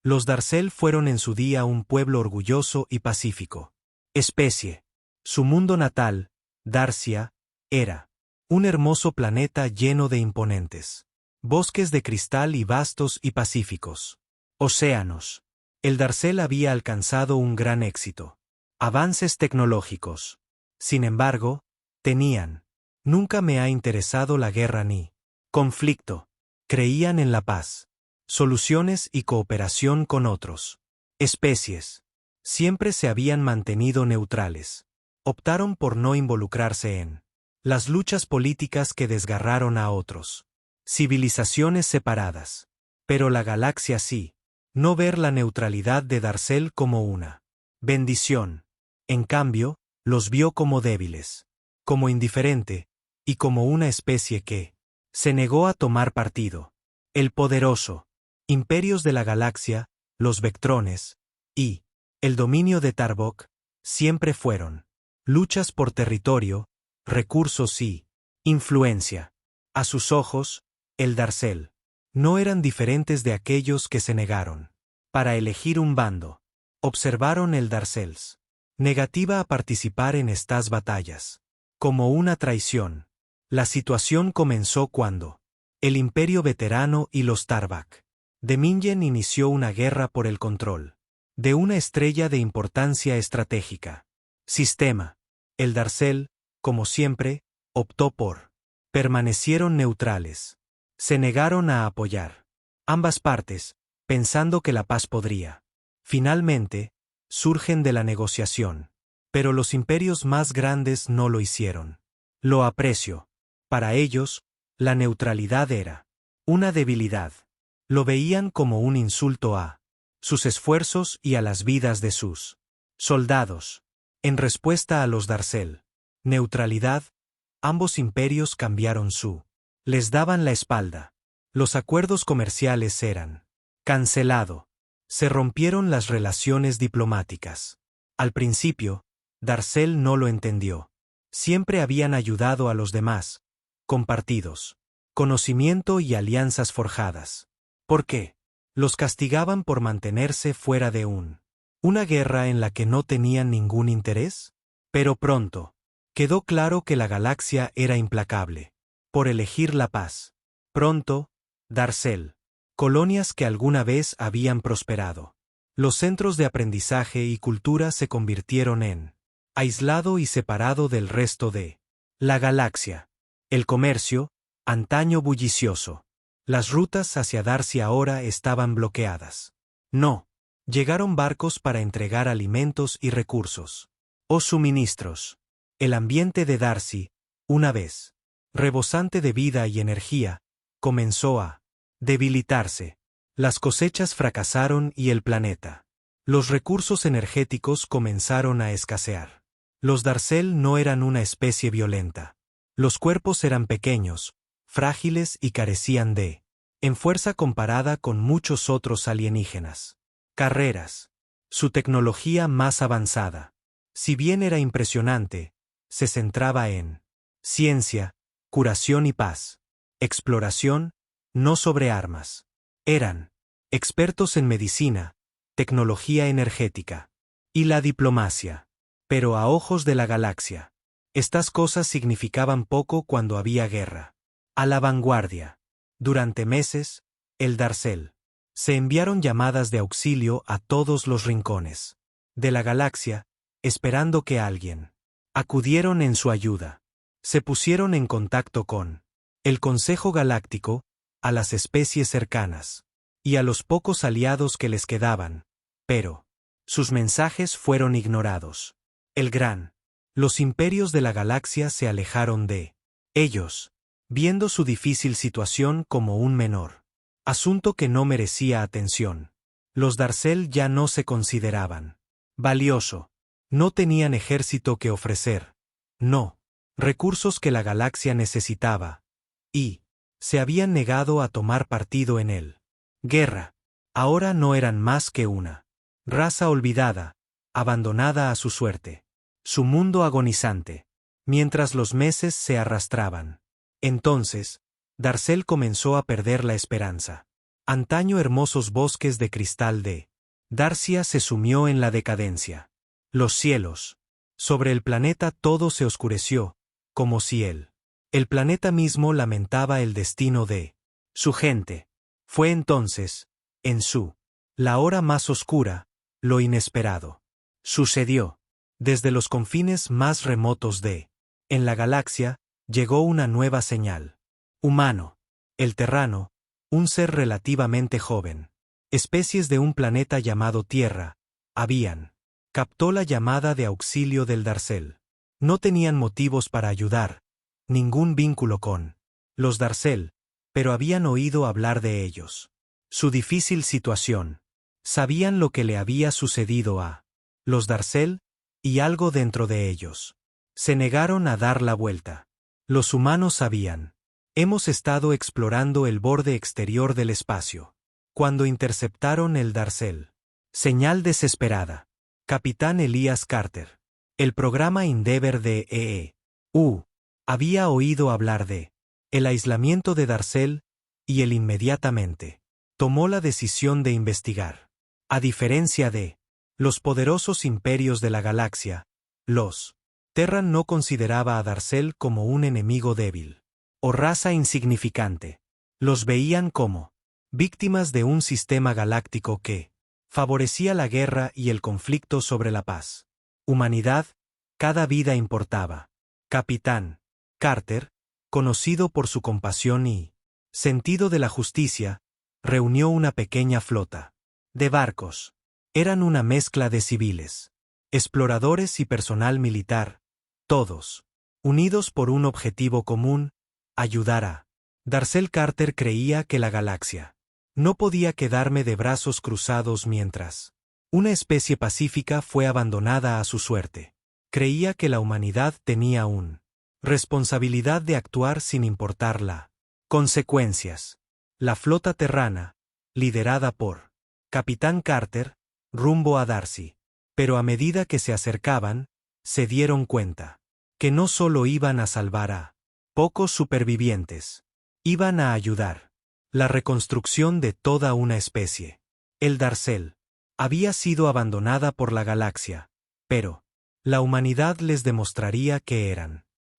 Los Darcel fueron en su día un pueblo orgulloso y pacífico. Especie. Su mundo natal, Darcia, era un hermoso planeta lleno de imponentes bosques de cristal y vastos y pacíficos océanos. El Darcel había alcanzado un gran éxito. Avances tecnológicos. Sin embargo, tenían. Nunca me ha interesado la guerra ni conflicto. Creían en la paz, soluciones y cooperación con otros especies. Siempre se habían mantenido neutrales. Optaron por no involucrarse en las luchas políticas que desgarraron a otros civilizaciones separadas. Pero la galaxia sí. No ver la neutralidad de Darcel como una bendición. En cambio, los vio como débiles, como indiferente, y como una especie que se negó a tomar partido. El poderoso imperios de la galaxia, los Vectrones, y el dominio de Tarbok, siempre fueron luchas por territorio, recursos y influencia. A sus ojos, el Darcel no eran diferentes de aquellos que se negaron para elegir un bando. Observaron el Darcels negativa a participar en estas batallas como una traición. La situación comenzó cuando el Imperio Veterano y los Tarbak de Mingen inició una guerra por el control de una estrella de importancia estratégica. Sistema. El Darcel, como siempre, optó por permanecieron neutrales. Se negaron a apoyar ambas partes, pensando que la paz podría finalmente surgen de la negociación. Pero los imperios más grandes no lo hicieron. Lo aprecio. Para ellos, la neutralidad era una debilidad. Lo veían como un insulto a sus esfuerzos y a las vidas de sus soldados. En respuesta a los Darcel neutralidad, ambos imperios cambiaron su les daban la espalda. Los acuerdos comerciales eran cancelado. Se rompieron las relaciones diplomáticas. Al principio, Darcel no lo entendió. Siempre habían ayudado a los demás, compartidos, conocimiento y alianzas forjadas. ¿Por qué? Los castigaban por mantenerse fuera de una guerra en la que no tenían ningún interés. Pero pronto, quedó claro que la galaxia era implacable. Por elegir la paz. Pronto, Darcel. Colonias que alguna vez habían prosperado. Los centros de aprendizaje y cultura se convirtieron en aislado y separado del resto de la galaxia. El comercio, antaño bullicioso. Las rutas hacia Darcy ahora estaban bloqueadas. No. Llegaron barcos para entregar alimentos y recursos. O suministros. El ambiente de Darcy, una vez rebosante de vida y energía, comenzó a debilitarse. Las cosechas fracasaron y el planeta. Los recursos energéticos comenzaron a escasear. Los Darcel no eran una especie violenta. Los cuerpos eran pequeños, frágiles y carecían en fuerza comparada con muchos otros alienígenas. Carreras. Su tecnología más avanzada. Si bien era impresionante, se centraba en ciencia, curación y paz. Exploración, no sobre armas. Eran expertos en medicina, tecnología energética y la diplomacia. Pero a ojos de la galaxia, estas cosas significaban poco cuando había guerra. A la vanguardia. Durante meses, el Darcel. Se enviaron llamadas de auxilio a todos los rincones de la galaxia, esperando que alguien acudieron en su ayuda. Se pusieron en contacto con el Consejo Galáctico, a las especies cercanas y a los pocos aliados que les quedaban, pero sus mensajes fueron ignorados. Los imperios de la galaxia se alejaron de ellos, viendo su difícil situación como un menor asunto que no merecía atención. Los Darcel ya no se consideraban valioso. No tenían ejército que ofrecer. No. Recursos que la galaxia necesitaba. Y se habían negado a tomar partido en él. Guerra. Ahora no eran más que una raza olvidada, abandonada a su suerte. Su mundo agonizante. Mientras los meses se arrastraban. Entonces, Darcel comenzó a perder la esperanza. Antaño hermosos bosques de cristal de Darcia se sumió en la decadencia. Los cielos. Sobre el planeta todo se oscureció, como si el planeta mismo lamentaba el destino de su gente. Fue entonces, la hora más oscura, lo inesperado. Sucedió. Desde los confines más remotos en la galaxia, llegó una nueva señal. Humano. El terrano, un ser relativamente joven. Especies de un planeta llamado Tierra, captó la llamada de auxilio del Darcel. No tenían motivos para ayudar, ningún vínculo con los Darcel, pero habían oído hablar de ellos. Su difícil situación. Sabían lo que le había sucedido a los Darcel, y algo dentro de ellos. Se negaron a dar la vuelta. Los humanos sabían. Hemos estado explorando el borde exterior del espacio. Cuando interceptaron el Darcel. Señal desesperada. Capitán Elias Carter. El programa Endeavour de E.E.U. había oído hablar de el aislamiento de Darcel, y él inmediatamente tomó la decisión de investigar. A diferencia de los poderosos imperios de la galaxia, los Terran no consideraba a Darcel como un enemigo débil o raza insignificante. Los veían como víctimas de un sistema galáctico que favorecía la guerra y el conflicto sobre la paz. Humanidad, cada vida importaba. Capitán Carter, conocido por su compasión y sentido de la justicia, reunió una pequeña flota de barcos. Eran una mezcla de civiles, exploradores y personal militar, todos unidos por un objetivo común: ayudar a Darcel. Carter creía que la galaxia no podía quedarme de brazos cruzados mientras una especie pacífica fue abandonada a su suerte. Creía que la humanidad tenía una responsabilidad de actuar sin importar las consecuencias. La flota terrana, liderada por Capitán Carter, rumbo a Darcy. Pero a medida que se acercaban, se dieron cuenta que no solo iban a salvar a pocos supervivientes, iban a ayudar la reconstrucción de toda una especie. El Darcel había sido abandonada por la galaxia, pero la humanidad les demostraría que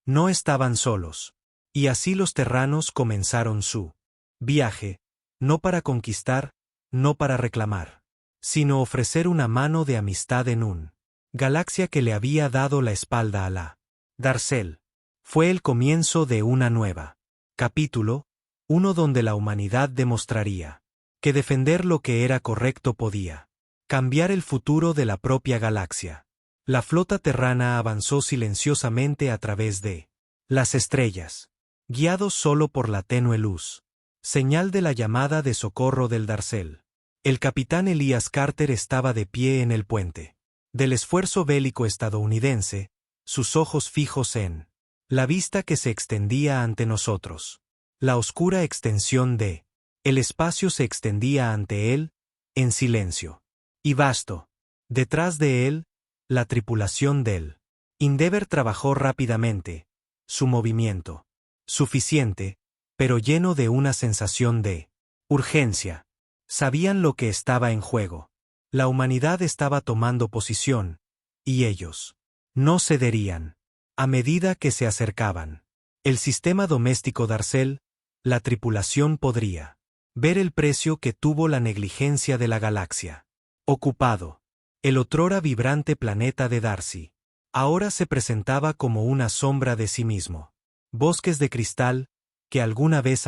no estaban solos. Y así los terranos comenzaron su viaje, no para conquistar, no para reclamar, sino ofrecer una mano de amistad en una galaxia que le había dado la espalda a la Darcel. Fue el comienzo de una nueva capítulo, uno donde la humanidad demostraría que defender lo que era correcto podía cambiar el futuro de la propia galaxia. La flota terrana avanzó silenciosamente a través de las estrellas, guiados solo por la tenue luz, señal de la llamada de socorro del Darcel. El capitán Elias Carter estaba de pie en el puente del esfuerzo bélico estadounidense, sus ojos fijos en la vista que se extendía ante nosotros. La oscura extensión de el espacio se extendía ante él, en silencio y vasto. Detrás de él, la tripulación del Endeavour trabajó rápidamente, su movimiento suficiente, pero lleno de una sensación de urgencia. Sabían lo que estaba en juego. La humanidad estaba tomando posición, y ellos no cederían. A medida que se acercaban el sistema doméstico Darcel, la tripulación podría ver el precio que tuvo la negligencia de la galaxia. Ocupado. El otrora vibrante planeta de Darcy ahora se presentaba como una sombra de sí mismo. Bosques de cristal, que alguna vez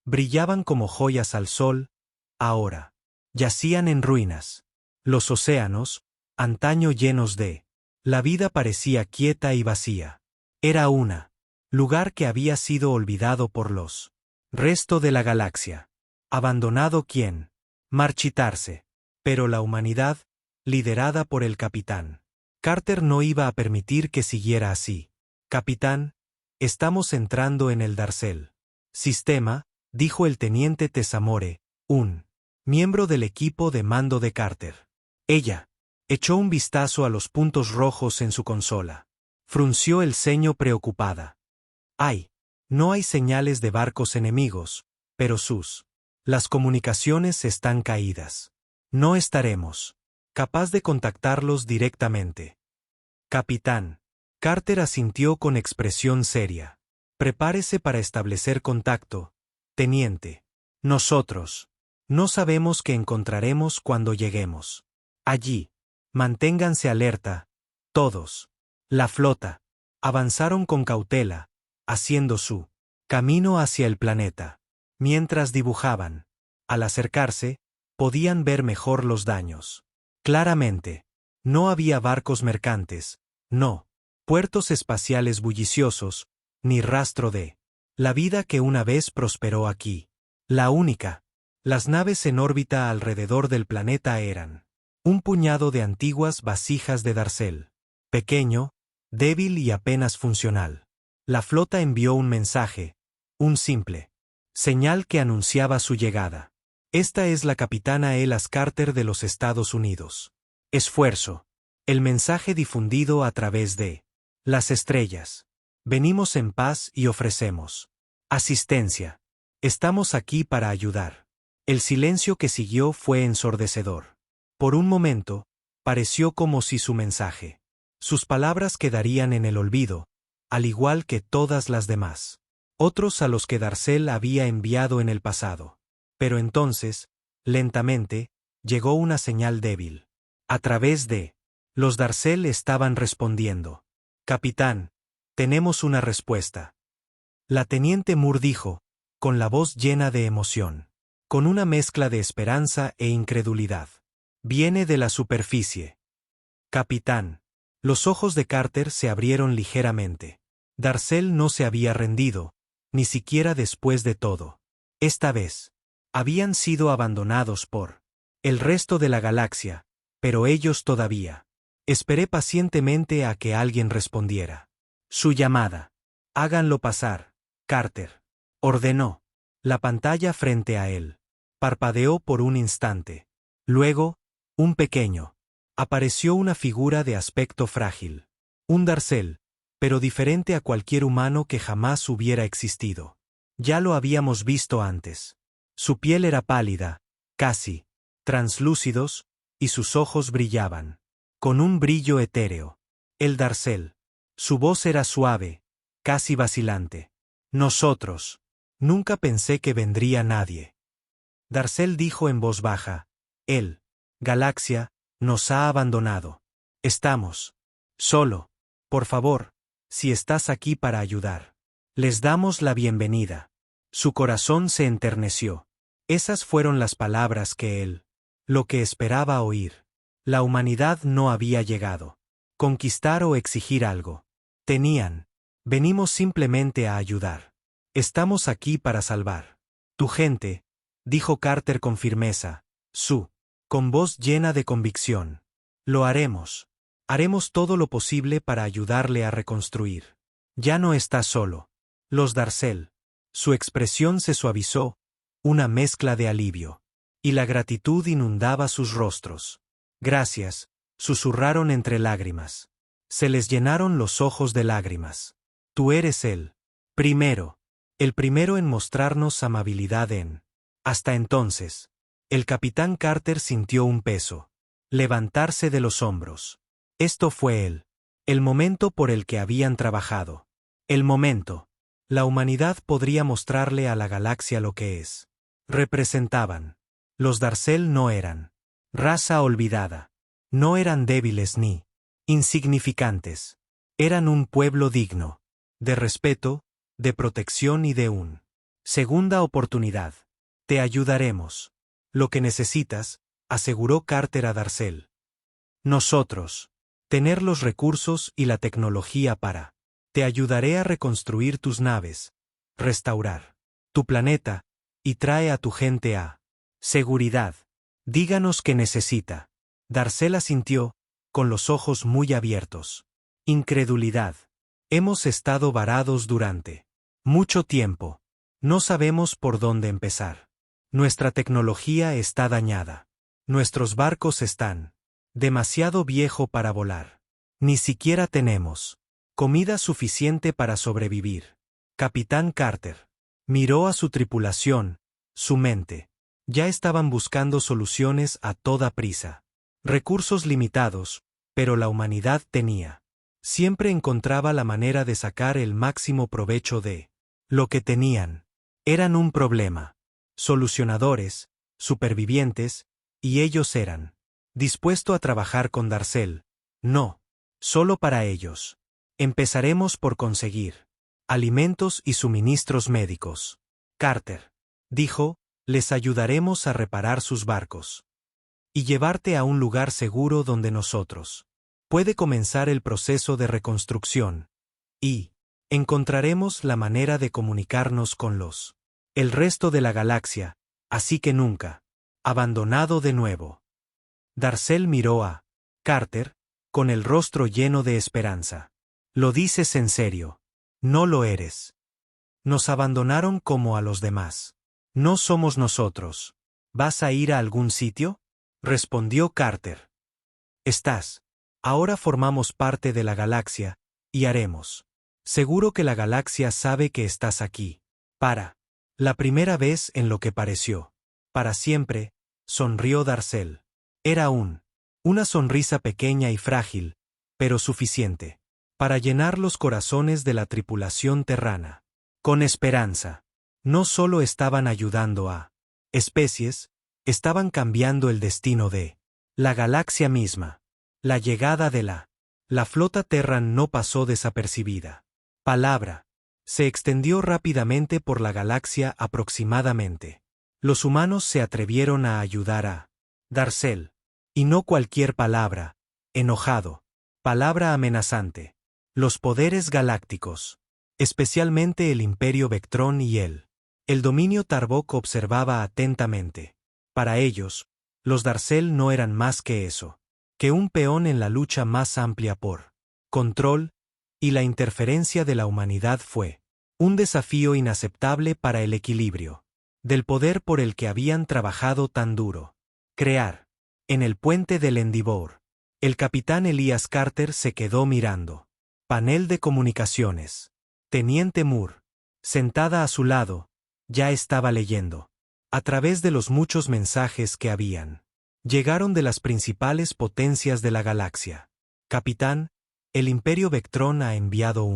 brillaban como joyas al sol, ahora yacían en ruinas. Los océanos, antaño llenos de la vida, parecía quieta y vacía. Era un lugar que había sido olvidado por los resto de la galaxia. Abandonado, ¿quién? Marchitarse. Pero la humanidad, liderada por el capitán Carter, no iba a permitir que siguiera así. Capitán, estamos entrando en el Darcel sistema, dijo el teniente Tesamore, un miembro del equipo de mando de Carter. Ella echó un vistazo a los puntos rojos en su consola. Frunció el ceño preocupada. No hay señales de barcos enemigos, pero sus Las comunicaciones están caídas. No estaremos capaz de contactarlos directamente. Capitán. Carter asintió con expresión seria. Prepárese para establecer contacto, teniente. Nosotros no sabemos qué encontraremos cuando lleguemos allí. Manténganse alerta, todos. La flota avanzaron con cautela, haciendo su camino hacia el planeta. Mientras dibujaban, al acercarse, podían ver mejor los daños. Claramente, no había barcos mercantes, no, puertos espaciales bulliciosos, ni rastro de la vida que una vez prosperó aquí. La única. Las naves en órbita alrededor del planeta eran un puñado de antiguas vasijas de Darcel. Pequeño, débil y apenas funcional. La flota envió un mensaje, un simple señal que anunciaba su llegada. Esta es la capitana Elas Carter de los Estados Unidos. Esfuerzo. El mensaje difundido a través de las estrellas. Venimos en paz y ofrecemos asistencia. Estamos aquí para ayudar. El silencio que siguió fue ensordecedor. Por un momento, pareció como si su mensaje, sus palabras quedarían en el olvido, al igual que todas las demás. Otros a los que Darcel había enviado en el pasado. Pero entonces, lentamente, llegó una señal débil. A través de los Darcel estaban respondiendo. Capitán, tenemos una respuesta. La teniente Moore dijo, con la voz llena de emoción, con una mezcla de esperanza e incredulidad. Viene de la superficie. Capitán. Los ojos de Carter se abrieron ligeramente. Darcel no se había rendido, ni siquiera después de todo. Esta vez, habían sido abandonados por el resto de la galaxia, pero ellos todavía. Esperé pacientemente a que alguien respondiera. Su llamada. Háganlo pasar, Carter. Ordenó. La pantalla frente a él parpadeó por un instante. Luego, un pequeño. Apareció una figura de aspecto frágil. Un Darcel, pero diferente a cualquier humano que jamás hubiera existido. Ya lo habíamos visto antes. Su piel era pálida, casi translúcidos, y sus ojos brillaban con un brillo etéreo. El Darcel. Su voz era suave, casi vacilante. Nosotros. Nunca pensé que vendría nadie. Darcel dijo en voz baja. Él. Galaxia, nos ha abandonado. Estamos. Solo. Por favor, si estás aquí para ayudar. Les damos la bienvenida. Su corazón se enterneció. Esas fueron las palabras que él. Lo que esperaba oír. La humanidad no había llegado. Conquistar o exigir algo. Tenían. Venimos simplemente a ayudar. Estamos aquí para salvar tu gente, dijo Carter con firmeza. Con voz llena de convicción. Lo haremos. Haremos todo lo posible para ayudarle a reconstruir. Ya no está solo. Los Darcel. Su expresión se suavizó, una mezcla de alivio. Y la gratitud inundaba sus rostros. Gracias, susurraron entre lágrimas. Se les llenaron los ojos de lágrimas. Tú eres el primero en mostrarnos amabilidad en. Hasta entonces. El capitán Carter sintió un peso levantarse de los hombros. Esto fue el momento por el que habían trabajado. El momento. La humanidad podría mostrarle a la galaxia lo que es. Representaban. Los Darcel no eran raza olvidada. No eran débiles ni insignificantes. Eran un pueblo digno. De respeto, de protección y de una segunda oportunidad. Te ayudaremos. Lo que necesitas, aseguró Carter a Darcel. Nosotros. Tener los recursos y la tecnología para. Te ayudaré a reconstruir tus naves, restaurar tu planeta, y trae a tu gente a seguridad. Díganos qué necesita. Darcel asintió, con los ojos muy abiertos. Incredulidad. Hemos estado varados durante mucho tiempo. No sabemos por dónde empezar. Nuestra tecnología está dañada. Nuestros barcos están demasiado viejo para volar. Ni siquiera tenemos comida suficiente para sobrevivir. Capitán Carter miró a su tripulación, su mente Ya estaban buscando soluciones a toda prisa. Recursos limitados, pero la humanidad tenía. Siempre encontraba la manera de sacar el máximo provecho de lo que tenían. Eran un problema. Solucionadores, supervivientes, y ellos eran. Dispuesto a trabajar con Darcel. No. Solo para ellos. Empezaremos por conseguir alimentos y suministros médicos. Carter dijo, les ayudaremos a reparar sus barcos. Y llevarte a un lugar seguro donde nosotros puede comenzar el proceso de reconstrucción. Y encontraremos la manera de comunicarnos con el resto de la galaxia, así que nunca abandonado de nuevo. Darcel miró a Carter, con el rostro lleno de esperanza. ¿Lo dices en serio? No lo eres. Nos abandonaron como a los demás. No somos nosotros. ¿Vas a ir a algún sitio? Respondió Carter. Estás. Ahora formamos parte de la galaxia, y haremos. Seguro que la galaxia sabe que estás aquí. Para la primera vez en lo que pareció. Para siempre, sonrió Darcel. Era una sonrisa pequeña y frágil, pero suficiente para llenar los corazones de la tripulación terrana. Con esperanza. No solo estaban ayudando a especies, estaban cambiando el destino de la galaxia misma. La llegada de la flota Terran no pasó desapercibida. Palabra. Se extendió rápidamente por la galaxia aproximadamente. Los humanos se atrevieron a ayudar a Darcel. Y no cualquier palabra. Enojado. Palabra amenazante. Los poderes galácticos. Especialmente el Imperio Vectrón y el dominio Tarbok observaba atentamente. Para ellos, los Darcel no eran más que eso. Que un peón en la lucha más amplia por control, y la interferencia de la humanidad fue un desafío inaceptable para el equilibrio del poder por el que habían trabajado tan duro. Crear. En el puente del Endeavour. El capitán Elias Carter se quedó mirando. Panel de comunicaciones. Teniente Moore, sentada a su lado, ya estaba leyendo. A través de los muchos mensajes que llegaron de las principales potencias de la galaxia. Capitán, el Imperio Vectrón ha enviado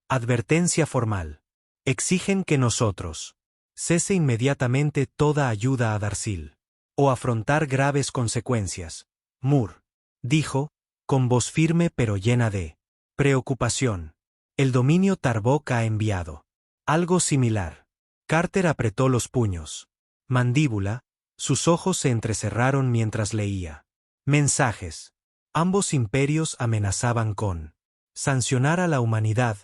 advertencia formal. Exigen que nosotros cese inmediatamente toda ayuda a Darcel, o afrontar graves consecuencias. Moore dijo, con voz firme pero llena de preocupación. El dominio Tarbok ha enviado algo similar. Carter apretó los puños. Mandíbula, sus ojos se entrecerraron mientras leía. Mensajes. Ambos imperios amenazaban con sancionar a la humanidad,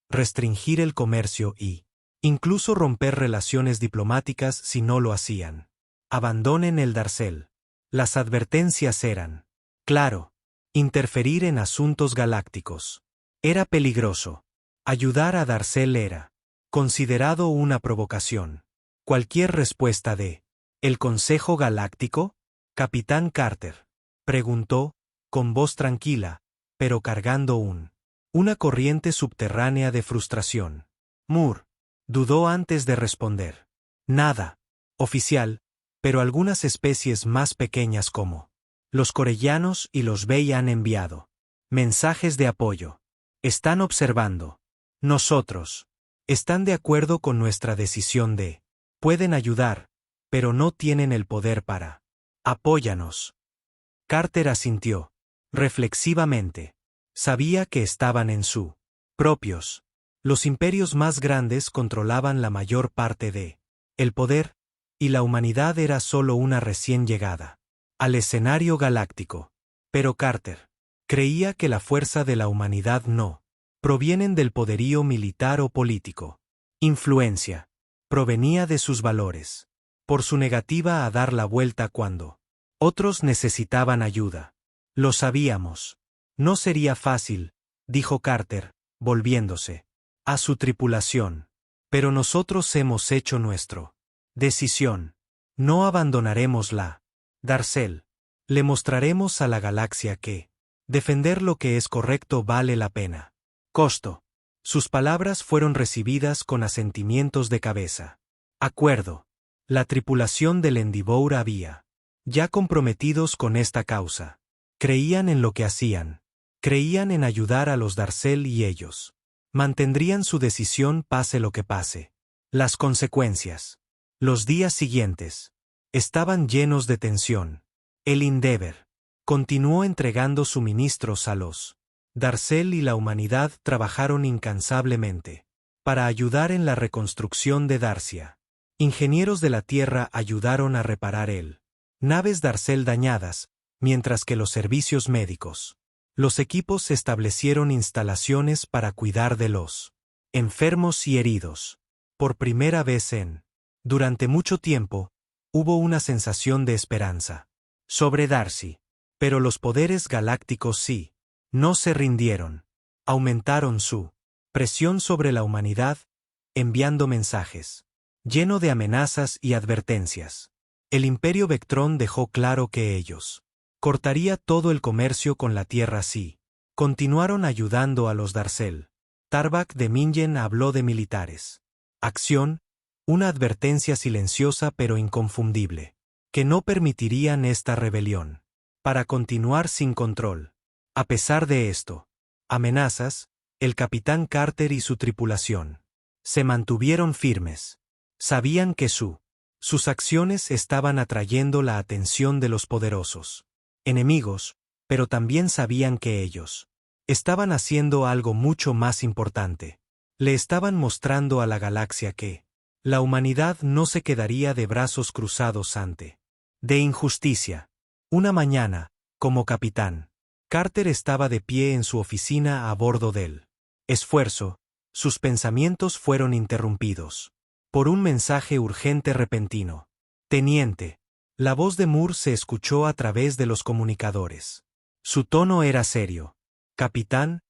restringir el comercio y incluso romper relaciones diplomáticas si no lo hacían. Abandonen el Darcel. Las advertencias eran, claro, interferir en asuntos galácticos. Era peligroso. Ayudar a Darcel era considerado una provocación. Cualquier respuesta de ¿el Consejo Galáctico? Capitán Carter preguntó, con voz tranquila, pero cargando una corriente subterránea de frustración. Moore dudó antes de responder. Nada. Oficial, pero algunas especies más pequeñas como los corellanos y los Bey han enviado mensajes de apoyo. Están observando. Nosotros. Están de acuerdo con nuestra decisión de pueden ayudar, pero no tienen el poder para. Apóyanos. Carter asintió. Reflexivamente. Sabía que estaban en su propios. Los imperios más grandes controlaban la mayor parte de el poder, y la humanidad era solo una recién llegada al escenario galáctico. Pero Carter creía que la fuerza de la humanidad no provienen del poderío militar o político. Influencia. Provenía de sus valores. Por su negativa a dar la vuelta cuando otros necesitaban ayuda. Lo sabíamos. No sería fácil, dijo Carter, volviéndose a su tripulación. Pero nosotros hemos hecho nuestro decisión. No abandonaremos la Darcel. Le mostraremos a la galaxia que defender lo que es correcto vale la pena. Costo. Sus palabras fueron recibidas con asentimientos de cabeza. Acuerdo. La tripulación del Endeavour había ya comprometidos con esta causa. Creían en lo que hacían. Creían en ayudar a los Darcel y ellos mantendrían su decisión pase lo que pase. Las consecuencias. Los días siguientes estaban llenos de tensión. El Endeavour continuó entregando suministros a los Darcel y la humanidad trabajaron incansablemente para ayudar en la reconstrucción de Darcia. Ingenieros de la Tierra ayudaron a reparar naves Darcel dañadas, mientras que los servicios médicos. Los equipos establecieron instalaciones para cuidar de los enfermos y heridos. Por primera vez durante mucho tiempo, hubo una sensación de esperanza sobre Darcy. Pero los poderes galácticos no se rindieron. Aumentaron su presión sobre la humanidad, enviando mensajes lleno de amenazas y advertencias. El Imperio Vectrón dejó claro que ellos cortaría todo el comercio con la Tierra si continuaron ayudando a los Darcel. Tarbak de Mingen habló de militares. Acción, una advertencia silenciosa pero inconfundible, que no permitirían esta rebelión. Para continuar sin control. A pesar de esto, amenazas, el capitán Carter y su tripulación se mantuvieron firmes. Sabían que sus acciones estaban atrayendo la atención de los poderosos enemigos, pero también sabían que ellos estaban haciendo algo mucho más importante. Le estaban mostrando a la galaxia que la humanidad no se quedaría de brazos cruzados ante de injusticia. Una mañana, como capitán, Carter estaba de pie en su oficina a bordo del Esfuerzo. Sus pensamientos fueron interrumpidos por un mensaje urgente repentino. Teniente. La voz de Moore se escuchó a través de los comunicadores. Su tono era serio. Capitán,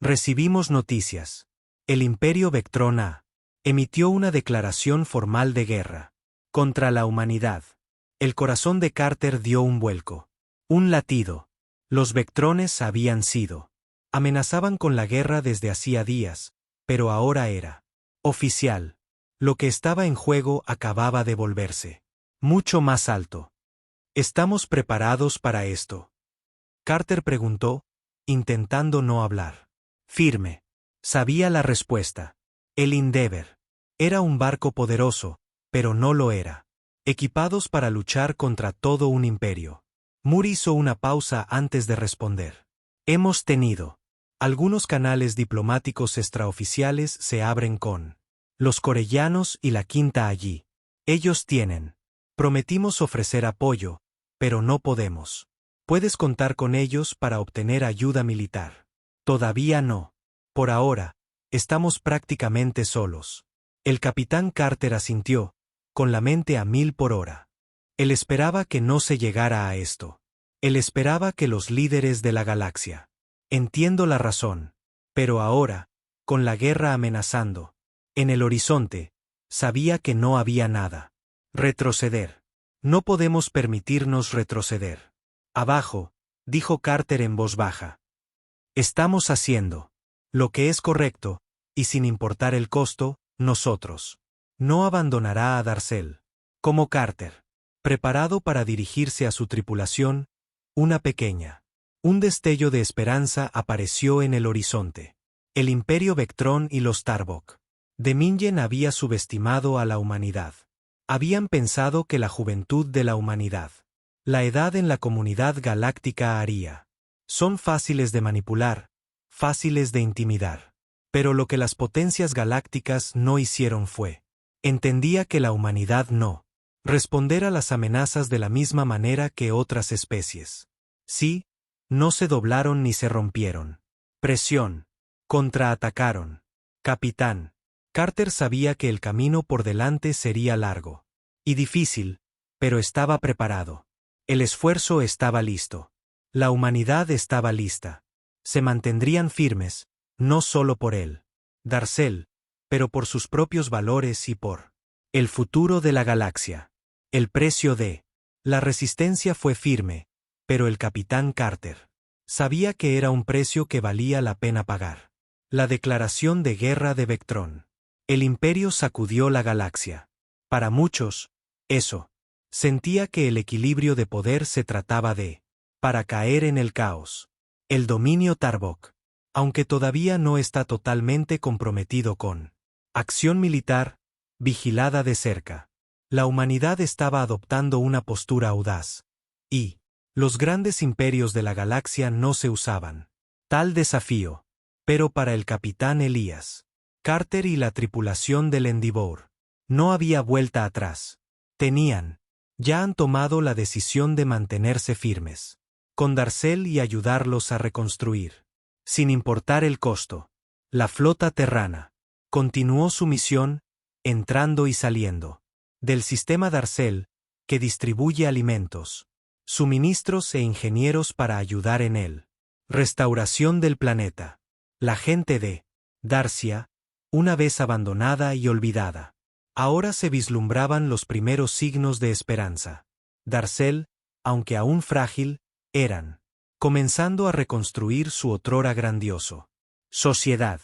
recibimos noticias. El Imperio Vectrón emitió una declaración formal de guerra contra la humanidad. El corazón de Carter dio un vuelco. Un latido. Los Vectrones habían sido. Amenazaban con la guerra desde hacía días, pero ahora era oficial. Lo que estaba en juego acababa de volverse mucho más alto. ¿Estamos preparados para esto? Carter preguntó, intentando no hablar. Firme. Sabía la respuesta. El Endeavour era un barco poderoso, pero no lo era. Equipados para luchar contra todo un imperio. Moore hizo una pausa antes de responder. Hemos tenido. Algunos canales diplomáticos extraoficiales se abren con los corellanos y la Quinta allí. Ellos tienen. Prometimos ofrecer apoyo, pero no podemos. Puedes contar con ellos para obtener ayuda militar. Todavía no. Por ahora, estamos prácticamente solos. El capitán Carter asintió, con la mente a 1000 por hora. Él esperaba que no se llegara a esto. Él esperaba que los líderes de la galaxia. Entiendo la razón. Pero ahora, con la guerra amenazando, en el horizonte, sabía que no había nada. Retroceder. No podemos permitirnos retroceder. Abajo, dijo Carter en voz baja. Estamos haciendo lo que es correcto, y sin importar el costo, nosotros. No abandonará a Darcel. Como Carter. Preparado para dirigirse a su tripulación, un destello de esperanza apareció en el horizonte. El Imperio Vectrón y los Tarbok de Mingen había subestimado a la humanidad. Habían pensado que la juventud de la humanidad, la edad en la comunidad galáctica haría. Son fáciles de manipular, fáciles de intimidar. Pero lo que las potencias galácticas no hicieron fue. Entendía que la humanidad no responder a las amenazas de la misma manera que otras especies. Sí, no se doblaron ni se rompieron. Presión. Contraatacaron. Capitán. Carter sabía que el camino por delante sería largo y difícil, pero estaba preparado. El esfuerzo estaba listo. La humanidad estaba lista. Se mantendrían firmes, no solo por él, Darcel, pero por sus propios valores y por el futuro de la galaxia. El precio de la resistencia fue firme, pero el capitán Carter sabía que era un precio que valía la pena pagar. La declaración de guerra de Vectrón. El imperio sacudió la galaxia. Para muchos, eso. Sentía que el equilibrio de poder se trataba de, para caer en el caos. El dominio Tarbok. Aunque todavía no está totalmente comprometido con acción militar, vigilada de cerca. La humanidad estaba adoptando una postura audaz. Y los grandes imperios de la galaxia no se usaban. Tal desafío. Pero para el capitán Elías Carter y la tripulación del Endeavour, no había vuelta atrás. Ya han tomado la decisión de mantenerse firmes con Darcel y ayudarlos a reconstruir. Sin importar el costo. La flota terrana continuó su misión, entrando y saliendo del sistema Darcel, que distribuye alimentos, suministros e ingenieros para ayudar en él. Restauración del planeta. La gente de Darcia, una vez abandonada y olvidada. Ahora se vislumbraban los primeros signos de esperanza. Darcel, aunque aún frágil, eran comenzando a reconstruir su otrora grandioso sociedad.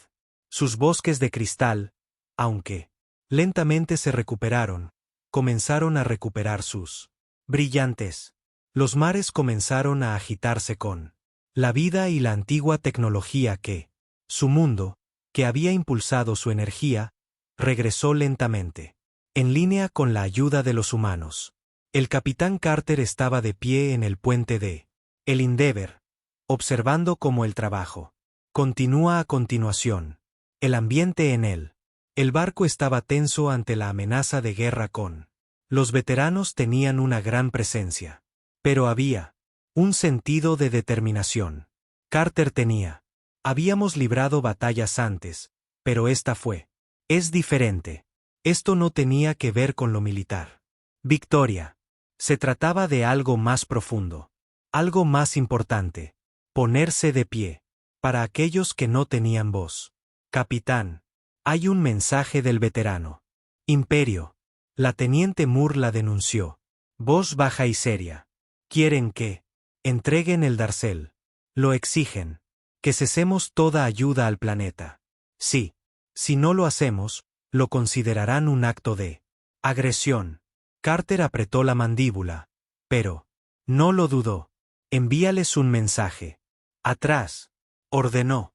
Sus bosques de cristal, aunque lentamente se recuperaron, comenzaron a recuperar sus brillantes. Los mares comenzaron a agitarse con la vida y la antigua tecnología que, su mundo, que había impulsado su energía, regresó lentamente, en línea con la ayuda de los humanos. El capitán Carter estaba de pie en el puente de el Endeavour, observando cómo el trabajo continúa a continuación. El ambiente en él. El barco estaba tenso ante la amenaza de guerra con. Los veteranos tenían una gran presencia. Pero había un sentido de determinación. Carter tenía. Habíamos librado batallas antes, pero esta fue. Es diferente. Esto no tenía que ver con lo militar. Victoria. Se trataba de algo más profundo. Algo más importante. Ponerse de pie. Para aquellos que no tenían voz. Capitán. Hay un mensaje del veterano. Imperio. La teniente Moore la denunció. Voz baja y seria. Quieren que entreguen el Darcel. Lo exigen. Que cesemos toda ayuda al planeta. Sí. Si no lo hacemos, lo considerarán un acto de agresión. Carter apretó la mandíbula. Pero no lo dudó. Envíales un mensaje. Atrás. Ordenó.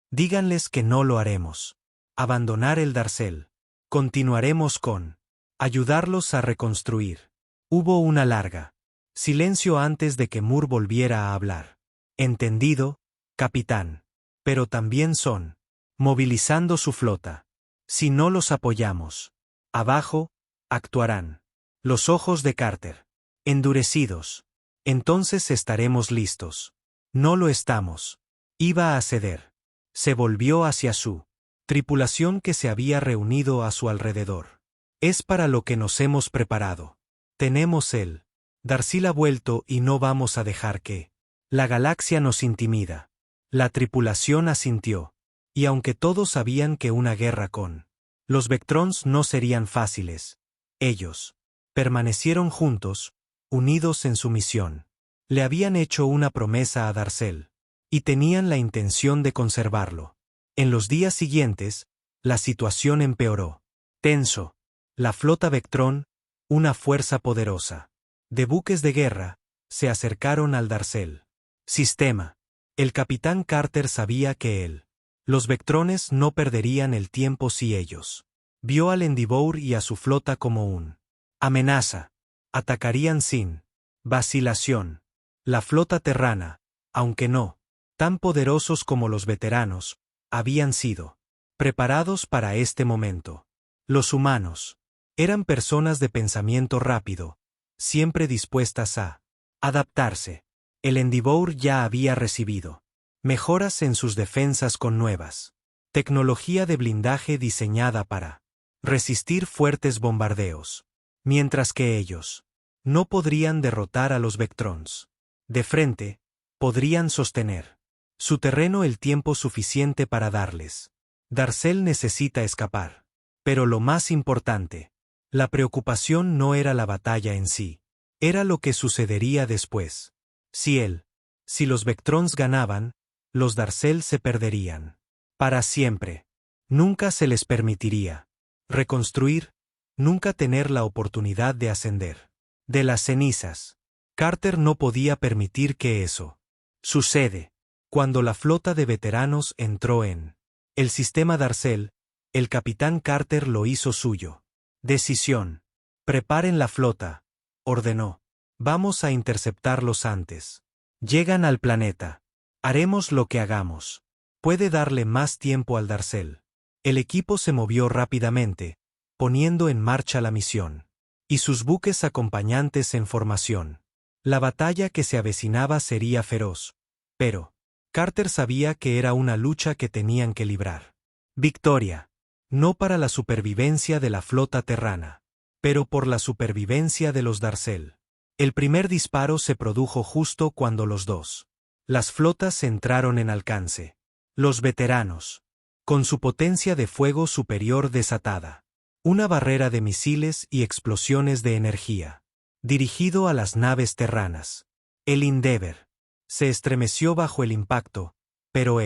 Díganles que no lo haremos. Abandonar el Darcel. Continuaremos con ayudarlos a reconstruir. Hubo una larga silencio antes de que Moore volviera a hablar. Entendido, capitán. Pero también son movilizando su flota. Si no los apoyamos, abajo, actuarán. Los ojos de Carter. Endurecidos. Entonces estaremos listos. No lo estamos. Iba a ceder. Se volvió hacia su tripulación que se había reunido a su alrededor. Es para lo que nos hemos preparado. Tenemos el Darcel ha vuelto y no vamos a dejar que la galaxia nos intimida. La tripulación asintió. Y aunque todos sabían que una guerra con los Vectrons no serían fáciles, ellos permanecieron juntos, unidos en su misión. Le habían hecho una promesa a Darcel. Y tenían la intención de conservarlo. En los días siguientes, la situación empeoró. Tenso. La flota Vectron, una fuerza poderosa de buques de guerra, se acercaron al Darcel. Sistema. El capitán Carter sabía que los Vectrones no perderían el tiempo si ellos vio al Endeavour y a su flota como un amenaza. Atacarían sin vacilación. La flota terrana, aunque no tan poderosos como los veteranos, habían sido preparados para este momento. Los humanos eran personas de pensamiento rápido, siempre dispuestas a adaptarse. El Endeavour ya había recibido mejoras en sus defensas con nuevas tecnología de blindaje diseñada para resistir fuertes bombardeos, mientras que ellos no podrían derrotar a los Vectrons. De frente, podrían sostener su terreno el tiempo suficiente para darles. Darcel necesita escapar. Pero lo más importante, la preocupación no era la batalla en sí, era lo que sucedería después. Si los Vectrons ganaban, los Darcel se perderían. Para siempre. Nunca se les permitiría reconstruir, nunca tener la oportunidad de ascender. De las cenizas. Carter no podía permitir que eso sucede. Cuando la flota de veteranos entró en el sistema Darcel, el capitán Carter lo hizo suyo. Decisión. Preparen la flota, ordenó. Vamos a interceptarlos antes. Llegan al planeta. Haremos lo que hagamos. Puede darle más tiempo al Darcel. El equipo se movió rápidamente, poniendo en marcha la misión. Y sus buques acompañantes en formación. La batalla que se avecinaba sería feroz. Pero Carter sabía que era una lucha que tenían que librar. Victoria. No para la supervivencia de la flota terrana, pero por la supervivencia de los Darcel. El primer disparo se produjo justo cuando las flotas entraron en alcance. Los veteranos, con su potencia de fuego superior desatada. Una barrera de misiles y explosiones de energía. Dirigido a las naves terranas. El Endeavour se estremeció bajo el impacto, pero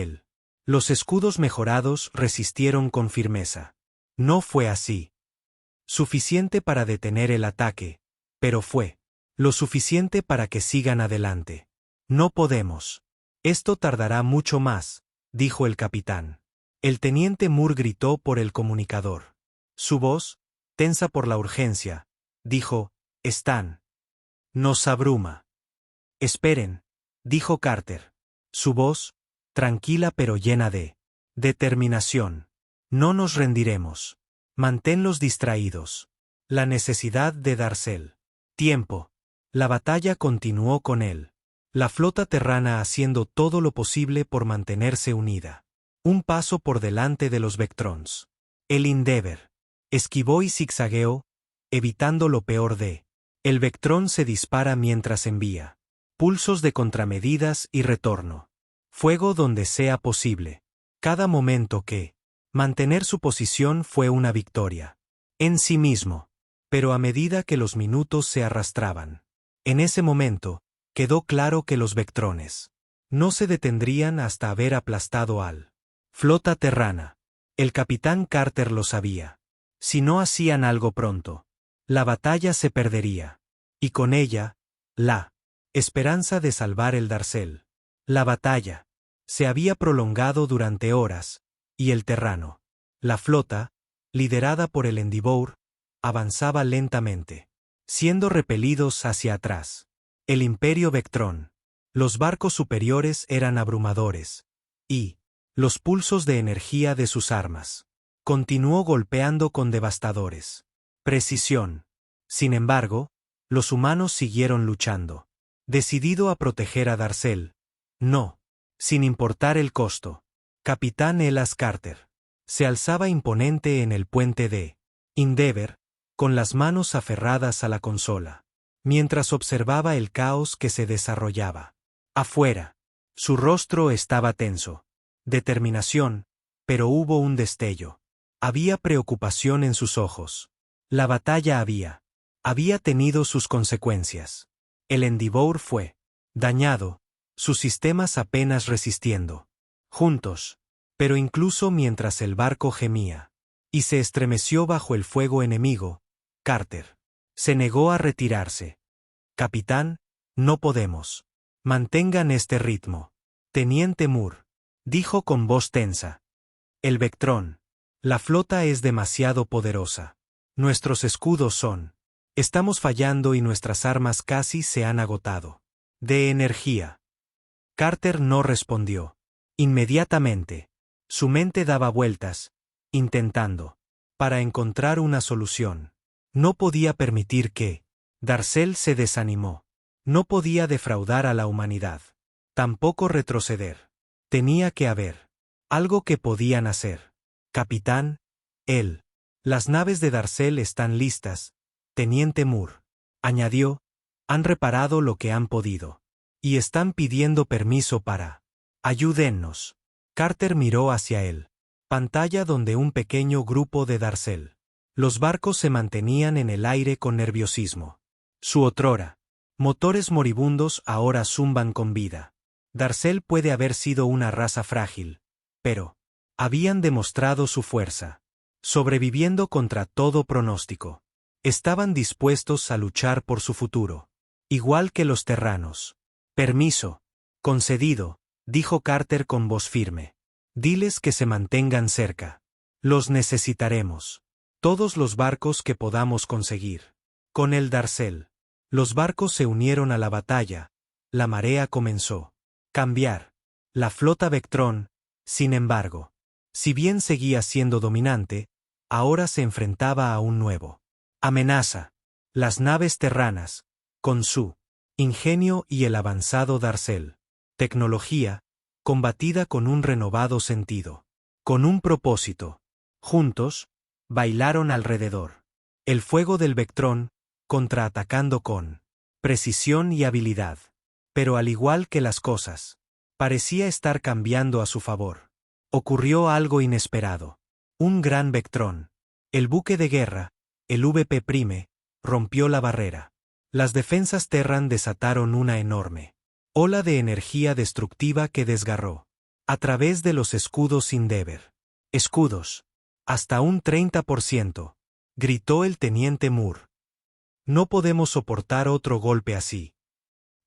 los escudos mejorados resistieron con firmeza. No fue así suficiente para detener el ataque, pero fue lo suficiente para que sigan adelante. No podemos. Esto tardará mucho más, dijo el capitán. El teniente Moore gritó por el comunicador. Su voz, tensa por la urgencia, dijo, nos abruma. Esperen, dijo Carter. Su voz, tranquila pero llena de determinación. No nos rendiremos. Manténlos distraídos. La necesidad de Darcel. Tiempo. La batalla continuó con él. La flota terrana haciendo todo lo posible por mantenerse unida. Un paso por delante de los Vectrons. El Endeavour esquivó y zigzagueó, evitando lo peor de. El Vectron se dispara mientras envía pulsos de contramedidas y retorno. Fuego donde sea posible. Cada momento que mantener su posición fue una victoria en sí mismo. Pero a medida que los minutos se arrastraban, en ese momento, quedó claro que los Vectrones no se detendrían hasta haber aplastado al flota terrana. El capitán Carter lo sabía. Si no hacían algo pronto, la batalla se perdería. Y con ella, la esperanza de salvar el Darcel. La batalla se había prolongado durante horas, y el terrano, la flota, liderada por el Endeavour, avanzaba lentamente, siendo repelidos hacia atrás. El Imperio Vectron. Los barcos superiores eran abrumadores, y los pulsos de energía de sus armas continuó golpeando con devastadores precisión. Sin embargo, los humanos siguieron luchando, decidido a proteger a Darcel. No, sin importar el costo. Capitán Elas Carter se alzaba imponente en el puente de Endeavour, con las manos aferradas a la consola, mientras observaba el caos que se desarrollaba afuera. Su rostro estaba tenso. Determinación, pero hubo un destello. Había preocupación en sus ojos. La batalla había tenido sus consecuencias. El Endeavour fue dañado, sus sistemas apenas resistiendo. Juntos, pero incluso mientras el barco gemía y se estremeció bajo el fuego enemigo, Carter se negó a retirarse. Capitán, no podemos. Mantengan este ritmo. Teniente Moore dijo con voz tensa. El Vectron. La flota es demasiado poderosa. Nuestros escudos son. Estamos fallando y nuestras armas casi se han agotado. De energía. Carter no respondió. Inmediatamente. Su mente daba vueltas, intentando para encontrar una solución. No podía permitir que Darcel se desanimó. No podía defraudar a la humanidad. Tampoco retroceder. Tenía que haber algo que podían hacer. Capitán, las naves de Darcel están listas, Teniente Moore añadió, han reparado lo que han podido. Y están pidiendo permiso para. Ayúdennos. Carter miró hacia él. Pantalla donde un pequeño grupo de Darcel. Los barcos se mantenían en el aire con nerviosismo. Su otrora. Motores moribundos ahora zumban con vida. Darcel puede haber sido una raza frágil, pero habían demostrado su fuerza. sobreviviendo contra todo pronóstico. Estaban dispuestos a luchar por su futuro. Igual que los terranos. Permiso. Concedido, dijo Carter con voz firme. Diles que se mantengan cerca. Los necesitaremos. Todos los barcos que podamos conseguir. Con el Darcel. Los barcos se unieron a la batalla. La marea comenzó. Cambiar. La flota Vectrón, sin embargo, si bien seguía siendo dominante, ahora se enfrentaba a un nuevo amenaza. Las naves terranas, con su ingenio y el avanzado Darcel. Tecnología, combatida con un renovado sentido. Con un propósito. Juntos, bailaron alrededor. El fuego del Vectrón, contraatacando con precisión y habilidad. Pero al igual que las cosas, parecía estar cambiando a su favor. Ocurrió algo inesperado. Un gran Vectrón. El buque de guerra, el VP Prime, rompió la barrera. Las defensas Terran desataron una enorme ola de energía destructiva que desgarró a través de los escudos Endeavor. Escudos. Hasta un 30%, gritó el teniente Moore. No podemos soportar otro golpe así.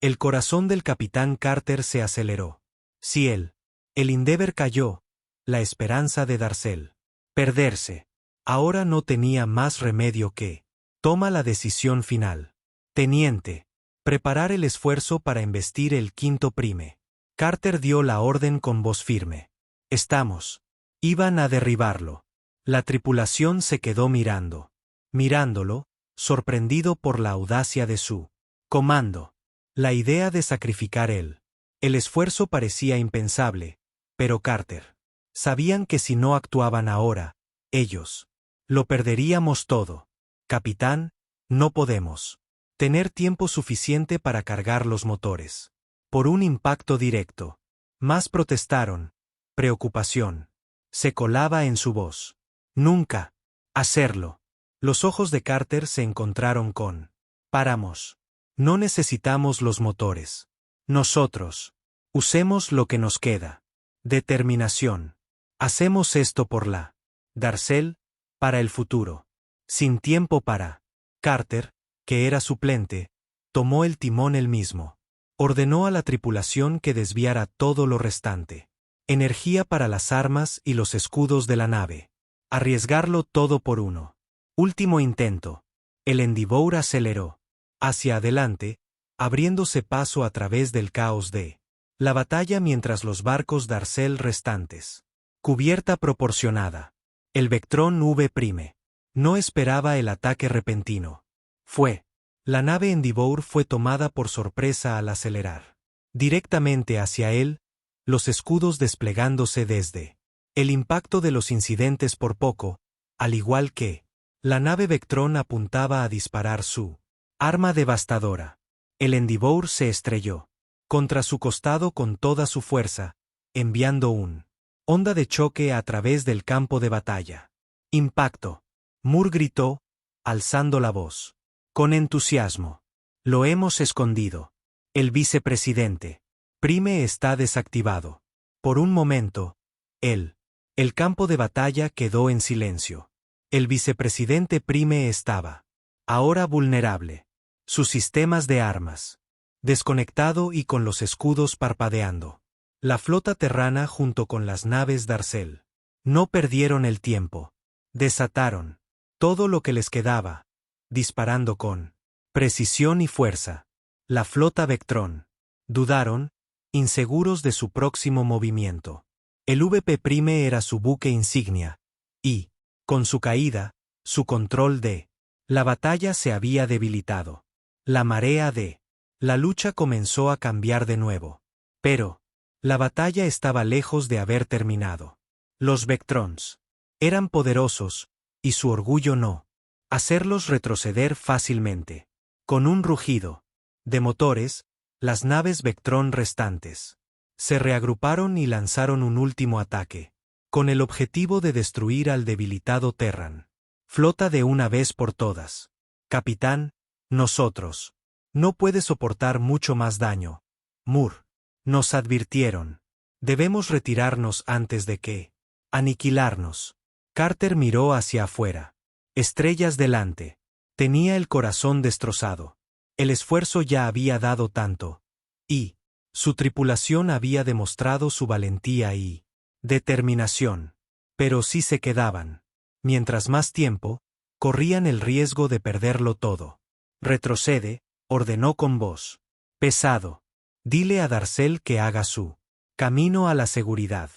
El corazón del capitán Carter se aceleró. Si el Endeavor cayó, la esperanza de Darcel perderse. Ahora no tenía más remedio que toma la decisión final. Teniente, preparar el esfuerzo para embestir el quinto Prime. Carter dio la orden con voz firme. Estamos. Iban a derribarlo. La tripulación se quedó mirándolo, sorprendido por la audacia de su comando. La idea de sacrificar el esfuerzo parecía impensable, pero Carter sabían que si no actuaban ahora, ellos lo perderíamos todo. Capitán, no podemos tener tiempo suficiente para cargar los motores. Por un impacto directo. Más protestaron. Preocupación. Se colaba en su voz. Nunca hacerlo. Los ojos de Carter se encontraron con. Paramos. No necesitamos los motores. Nosotros. Usemos lo que nos queda. Determinación. Hacemos esto por la Darcel, para el futuro. Sin tiempo para. Carter, que era suplente, tomó el timón él mismo. Ordenó a la tripulación que desviara todo lo restante. Energía para las armas y los escudos de la nave. Arriesgarlo todo por uno. Último intento. El Endeavour aceleró hacia adelante, abriéndose paso a través del caos de la batalla mientras los barcos Darcel restantes. Cubierta proporcionada. El Vectrón V' no esperaba el ataque repentino. La nave Endeavour fue tomada por sorpresa al acelerar. Directamente hacia él, los escudos desplegándose desde el impacto de los incidentes por poco, al igual que la nave Vectrón apuntaba a disparar su arma devastadora. El Endeavour se estrelló contra su costado con toda su fuerza, enviando un onda de choque a través del campo de batalla. Impacto. Moore gritó, alzando la voz. Con entusiasmo. Lo hemos escondido. El vicepresidente Prime está desactivado. Por un momento, el campo de batalla quedó en silencio. El vicepresidente Prime estaba ahora vulnerable. Sus sistemas de armas desconectado y con los escudos parpadeando. La flota terrana junto con las naves Darcel no perdieron el tiempo. Desataron todo lo que les quedaba, disparando con precisión y fuerza. La flota Vectrón. Dudaron, inseguros de su próximo movimiento. El VP Prime era su buque insignia, y, con su caída, su control de la batalla se había debilitado. La marea de la lucha comenzó a cambiar de nuevo. Pero, la batalla estaba lejos de haber terminado. Los Vectrons eran poderosos, y su orgullo no hacerlos retroceder fácilmente. Con un rugido de motores, las naves Vectrón restantes se reagruparon y lanzaron un último ataque, con el objetivo de destruir al debilitado Terran. Flota de una vez por todas. Capitán, nosotros. No puede soportar mucho más daño. Moore. Nos advirtieron. Debemos retirarnos antes de que aniquilarnos. Carter miró hacia afuera. Estrellas delante. Tenía el corazón destrozado. El esfuerzo ya había dado tanto. Y su tripulación había demostrado su valentía y determinación. Pero si se quedaban, mientras más tiempo, corrían el riesgo de perderlo todo. Retrocede, ordenó con voz pesado. Dile a Darcel que haga su camino a la seguridad.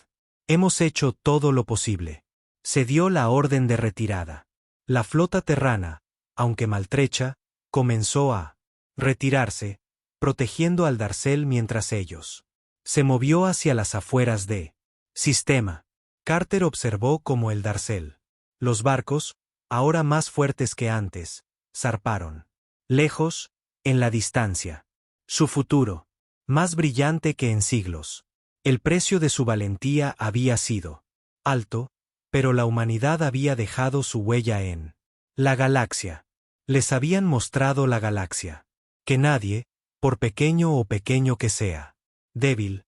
Hemos hecho todo lo posible. Se dio la orden de retirada. La flota terrana, aunque maltrecha, comenzó a retirarse, protegiendo al Darcel mientras ellos se movió hacia las afueras de sistema. Carter observó cómo el Darcel, los barcos, ahora más fuertes que antes, zarparon. Lejos, en la distancia. Su futuro, más brillante que en siglos. El precio de su valentía había sido alto, pero la humanidad había dejado su huella en la galaxia. Les habían mostrado la galaxia. Que nadie, por pequeño o pequeño que sea, débil,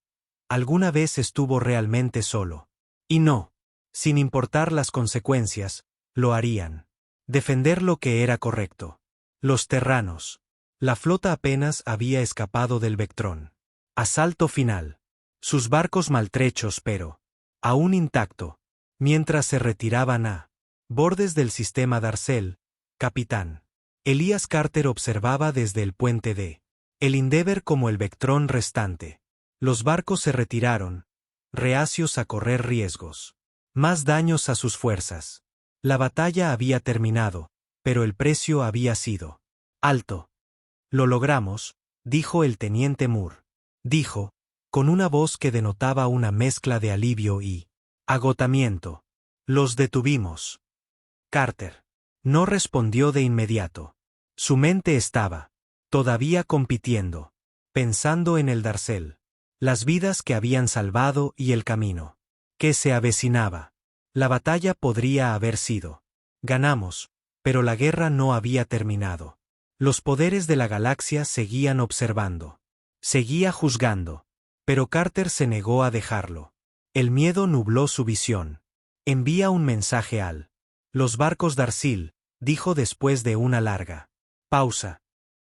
alguna vez estuvo realmente solo. Y no, sin importar las consecuencias, lo harían. Defender lo que era correcto. Los terranos. La flota apenas había escapado del Vectrón. Asalto final. Sus barcos maltrechos pero aún intacto, mientras se retiraban a bordes del sistema Darcel, capitán. Elías Carter observaba desde el puente de el Endeavour como el Vectrón restante. Los barcos se retiraron, reacios a correr riesgos. Más daños a sus fuerzas. La batalla había terminado, pero el precio había sido alto. Lo logramos, dijo el teniente Moore. Dijo, con una voz que denotaba una mezcla de alivio y agotamiento. Los detuvimos. Carter no respondió de inmediato. Su mente estaba todavía compitiendo, pensando en el Darcel, las vidas que habían salvado y el camino que se avecinaba. La batalla podría haber sido. Ganamos, pero la guerra no había terminado. Los poderes de la galaxia seguían observando. Seguía juzgando. Pero Carter se negó a dejarlo. El miedo nubló su visión. Envía un mensaje al los barcos Darcel, dijo después de una larga pausa.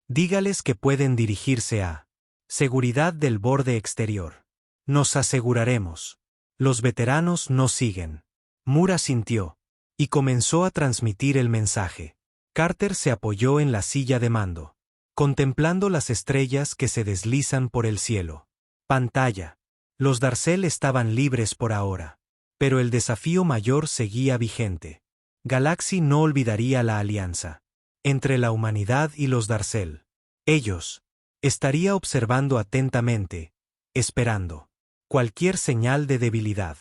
Dígales que pueden dirigirse a seguridad del borde exterior. Nos aseguraremos. Los veteranos no siguen. Moore asintió y comenzó a transmitir el mensaje. Carter se apoyó en la silla de mando, contemplando las estrellas que se deslizan por el cielo. Pantalla. Los Darcel estaban libres por ahora. Pero el desafío mayor seguía vigente. Galaxy no olvidaría la alianza entre la humanidad y los Darcel. Ellos estaría observando atentamente, esperando cualquier señal de debilidad.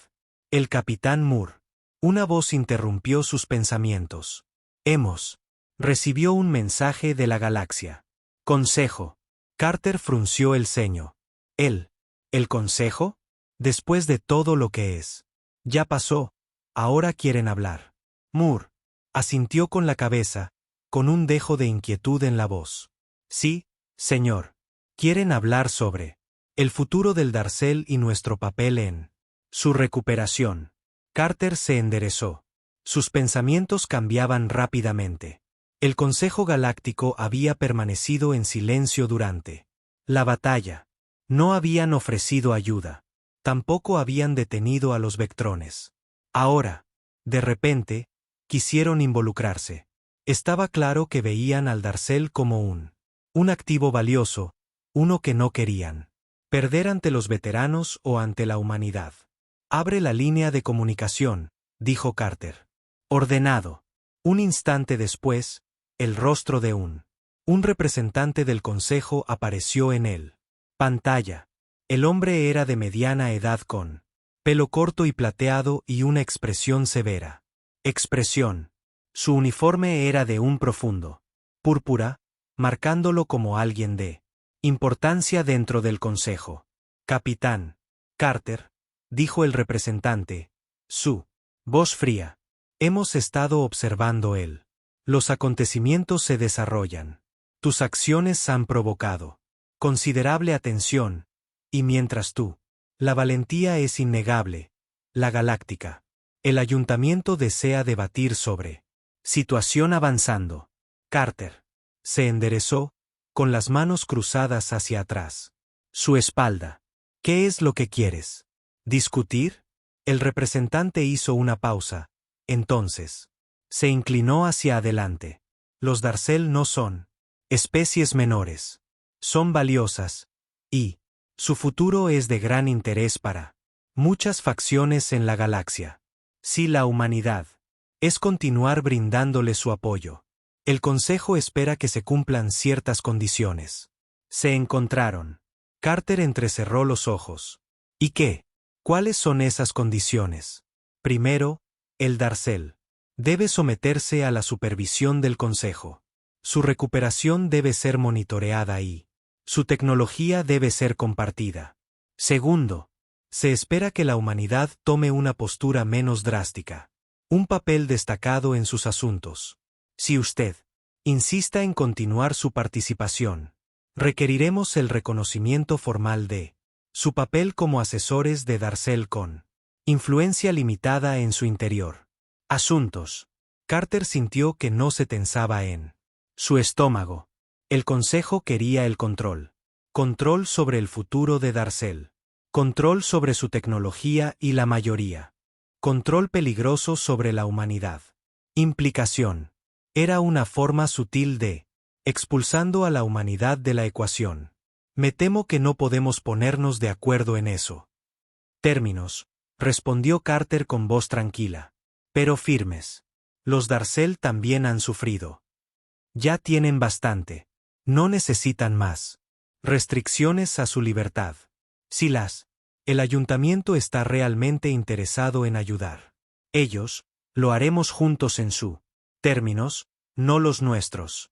El capitán Moore. Una voz interrumpió sus pensamientos. Hemos recibió un mensaje de la galaxia. Consejo. Carter frunció el ceño. ¿El consejo? Después de todo lo que es. Ya pasó, ahora quieren hablar. Moore asintió con la cabeza, con un dejo de inquietud en la voz. Sí, señor. Quieren hablar sobre el futuro del Darcel y nuestro papel en su recuperación. Carter se enderezó. Sus pensamientos cambiaban rápidamente. El Consejo Galáctico había permanecido en silencio durante la batalla. No habían ofrecido ayuda. Tampoco habían detenido a los Vectrones. Ahora, de repente, quisieron involucrarse. Estaba claro que veían al Darcel como un activo valioso, uno que no querían perder ante los veteranos o ante la humanidad. Abre la línea de comunicación, dijo Carter. Ordenado. Un instante después, el rostro de un representante del Consejo apareció en él. Pantalla. El hombre era de mediana edad con pelo corto y plateado y una expresión severa. Expresión. Su uniforme era de un profundo púrpura, marcándolo como alguien de importancia dentro del Consejo. Capitán Carter, dijo el representante, su voz fría. Hemos estado observando él. Los acontecimientos se desarrollan. Tus acciones han provocado considerable atención, y mientras tú, la valentía es innegable, la galáctica El ayuntamiento desea debatir sobre. Situación avanzando. Carter. Se enderezó, con las manos cruzadas hacia atrás. Su espalda. ¿Qué es lo que quieres? ¿Discutir? El representante hizo una pausa. Entonces. Se inclinó hacia adelante. Los Darcel no son especies menores. Son valiosas. Y su futuro es de gran interés para muchas facciones en la galaxia. Si la humanidad es continuar brindándole su apoyo. El Consejo espera que se cumplan ciertas condiciones. Se encontraron. Carter entrecerró los ojos. ¿Y qué? ¿Cuáles son esas condiciones? Primero, el Darcel debe someterse a la supervisión del Consejo. Su recuperación debe ser monitoreada y su tecnología debe ser compartida. Segundo, se espera que la humanidad tome una postura menos drástica. Un papel destacado en sus asuntos. Si usted insista en continuar su participación, requeriremos el reconocimiento formal de su papel como asesores de Darcel con influencia limitada en su interior. Asuntos. Carter sintió que no se tensaba en su estómago. El Consejo quería el control. Control sobre el futuro de Darcel. Control sobre su tecnología y la mayoría. Control peligroso sobre la humanidad. Implicación. Era una forma sutil de expulsando a la humanidad de la ecuación. Me temo que no podemos ponernos de acuerdo en eso. Términos, respondió Carter con voz tranquila, pero firmes. Los Darcel también han sufrido. Ya tienen bastante. No necesitan más. Restricciones a su libertad. El ayuntamiento está realmente interesado en ayudar. Ellos, lo haremos juntos en su términos, no los nuestros.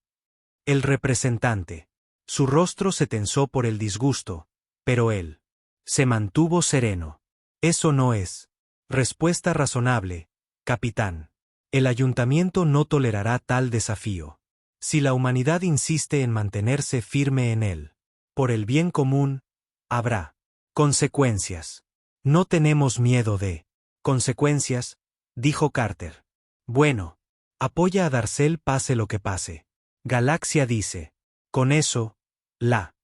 El representante. Su rostro se tensó por el disgusto, pero él se mantuvo sereno. Eso no es respuesta razonable, capitán. El ayuntamiento no tolerará tal desafío. Si la humanidad insiste en mantenerse firme en él, por el bien común, habrá consecuencias. No tenemos miedo de consecuencias, dijo Carter. Bueno, apoya a Darcel pase lo que pase. Galaxia dice. Con eso, la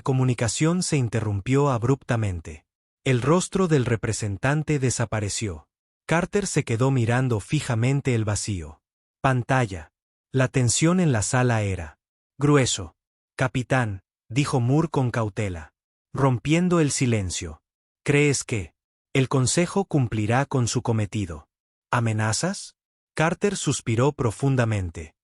comunicación se interrumpió abruptamente. El rostro del representante desapareció. Carter se quedó mirando fijamente el vacío. Pantalla. La tensión en la sala era grueso. Capitán, dijo Moore con cautela, rompiendo el silencio. ¿Crees que el Consejo cumplirá con su cometido? ¿Amenazas? Carter suspiró profundamente.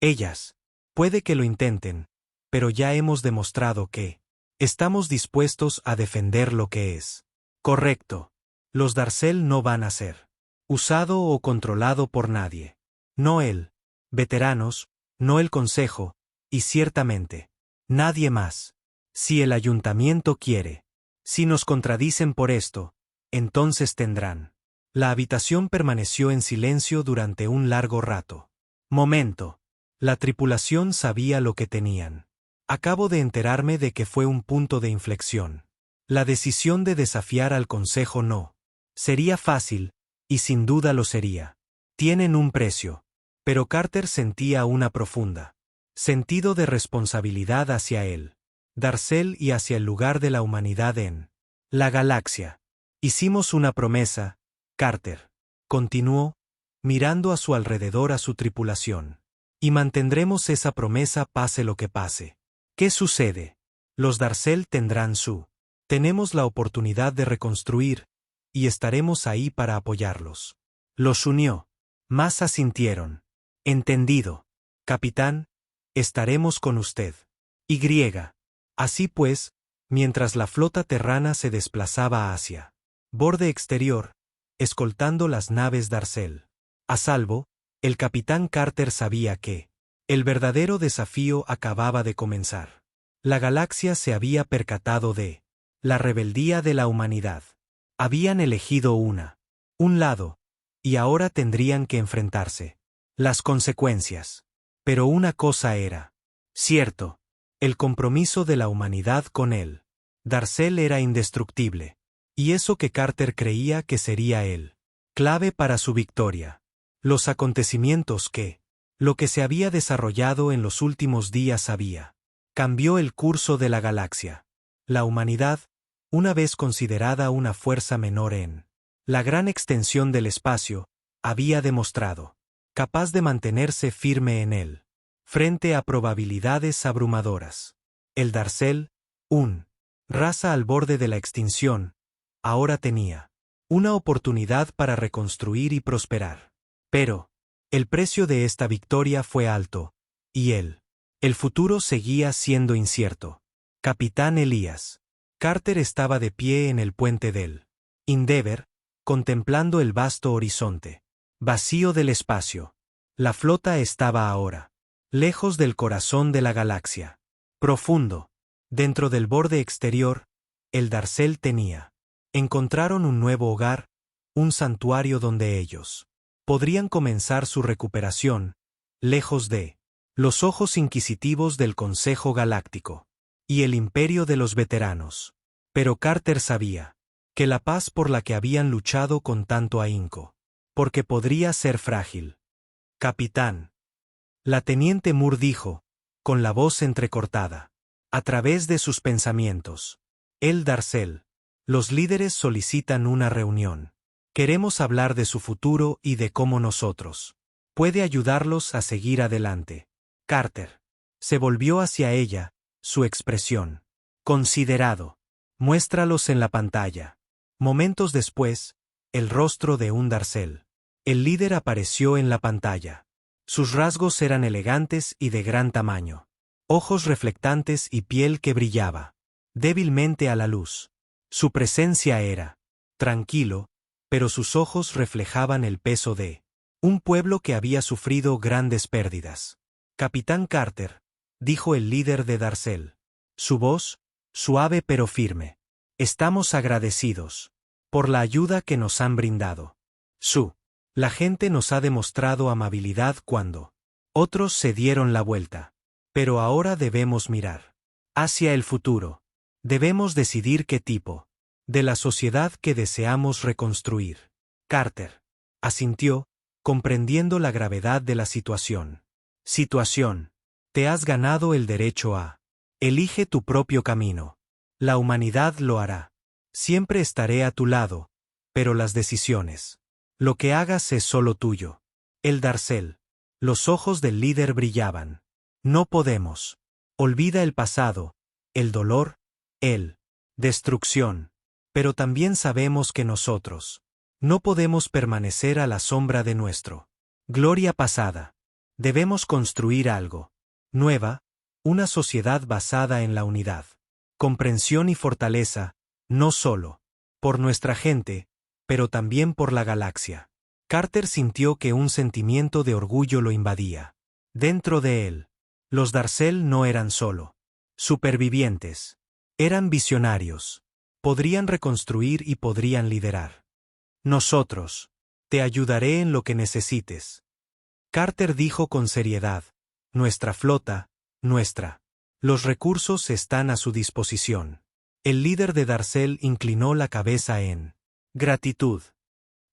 Ellas. Puede que lo intenten, pero ya hemos demostrado que estamos dispuestos a defender lo que es correcto. Los Darcel no van a ser usado o controlado por nadie. No él. Veteranos, no el Consejo, y ciertamente nadie más. Si el ayuntamiento quiere, si nos contradicen por esto, entonces tendrán. La habitación permaneció en silencio durante un largo rato. Momento. La tripulación sabía lo que tenían. Acabo de enterarme de que fue un punto de inflexión. La decisión de desafiar al Consejo no sería fácil, y sin duda lo sería. Tienen un precio. Pero Carter sentía una profunda sentido de responsabilidad hacia él, Darcel y hacia el lugar de la humanidad en la galaxia. Hicimos una promesa, Carter. Continuó, mirando a su alrededor a su tripulación. Y mantendremos esa promesa pase lo que pase. ¿Qué sucede? Los Darcel tendrán su. Tenemos la oportunidad de reconstruir, y estaremos ahí para apoyarlos. Los unió. Más asintieron. Entendido. Capitán, estaremos con usted. Y. Así pues, mientras la flota terrana se desplazaba hacia borde exterior, escoltando las naves Darcel a salvo, el capitán Carter sabía que el verdadero desafío acababa de comenzar. La galaxia se había percatado de la rebeldía de la humanidad. Habían elegido un lado, y ahora tendrían que enfrentarse. Las consecuencias. Pero una cosa era cierto, el compromiso de la humanidad con él. Darcel era indestructible. Y eso que Carter creía que sería él. Clave para su victoria. Los acontecimientos lo que se había desarrollado en los últimos días cambió el curso de la galaxia. La humanidad, una vez considerada una fuerza menor en la gran extensión del espacio, había demostrado capaz de mantenerse firme en él, frente a probabilidades abrumadoras. El Darcel, raza al borde de la extinción, ahora tenía una oportunidad para reconstruir y prosperar. Pero el precio de esta victoria fue alto, y el futuro seguía siendo incierto. Capitán Elías Carter estaba de pie en el puente del Endeavour, contemplando el vasto horizonte vacío del espacio. La flota estaba ahora lejos del corazón de la galaxia. Profundo, dentro del borde exterior, el Darcel encontraron un nuevo hogar, un santuario donde ellos podrían comenzar su recuperación, lejos de los ojos inquisitivos del Consejo Galáctico y el imperio de los veteranos. Pero Carter sabía que la paz por la que habían luchado con tanto ahínco, porque podría ser frágil. Capitán. La teniente Moore dijo, con la voz entrecortada, a través de sus pensamientos. El Darcel. Los líderes solicitan una reunión. Queremos hablar de su futuro y de cómo nosotros puede ayudarlos a seguir adelante. Carter se volvió hacia ella, su expresión considerado. Muéstralos en la pantalla. Momentos después, el rostro de un Darcel. El líder apareció en la pantalla. Sus rasgos eran elegantes y de gran tamaño. Ojos reflectantes y piel que brillaba débilmente a la luz. Su presencia era tranquilo, pero sus ojos reflejaban el peso de un pueblo que había sufrido grandes pérdidas. Capitán Carter, dijo el líder de Darcel. Su voz, suave pero firme. Estamos agradecidos por la ayuda que nos han brindado. La gente nos ha demostrado amabilidad cuando otros se dieron la vuelta. Pero ahora debemos mirar hacia el futuro. Debemos decidir qué tipo de la sociedad que deseamos reconstruir. Carter asintió, comprendiendo la gravedad de la situación. Te has ganado el derecho a elige tu propio camino. La humanidad lo hará. Siempre estaré a tu lado, pero las decisiones. Lo que hagas es solo tuyo. El Darcel. Los ojos del líder brillaban. No podemos. Olvida el pasado, el dolor, destrucción. Pero también sabemos que nosotros no podemos permanecer a la sombra de nuestro gloria pasada. Debemos construir algo nueva, una sociedad basada en la unidad, comprensión y fortaleza, no solo por nuestra gente, pero también por la galaxia. Carter sintió que un sentimiento de orgullo lo invadía. Dentro de él, los Darcel no eran solo supervivientes. Eran visionarios. Podrían reconstruir y podrían liderar. Nosotros. Te ayudaré en lo que necesites. Carter dijo con seriedad. Nuestra flota, los recursos están a su disposición. El líder de Darcel inclinó la cabeza en gratitud.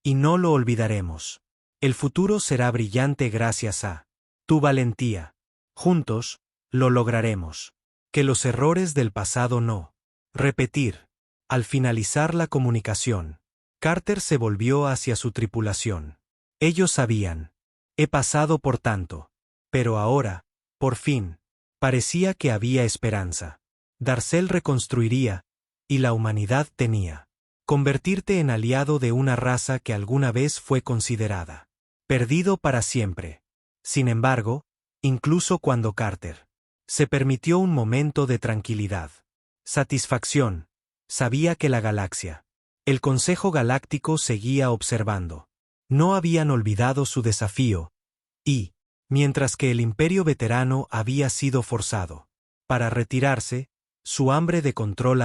Y no lo olvidaremos. El futuro será brillante gracias a tu valentía. Juntos, lo lograremos. Que los errores del pasado no repetir. Al finalizar la comunicación, Carter se volvió hacia su tripulación. Ellos sabían. He pasado por tanto. Pero ahora, por fin, parecía que había esperanza. Darcel reconstruiría, y la humanidad tenía convertirte en aliado de una raza que alguna vez fue considerada perdido para siempre. Sin embargo, incluso cuando Carter se permitió un momento de tranquilidad, satisfacción, sabía que la galaxia, el Consejo Galáctico seguía observando. No habían olvidado su desafío, y, mientras que el Imperio Veterano había sido forzado para retirarse, su hambre de control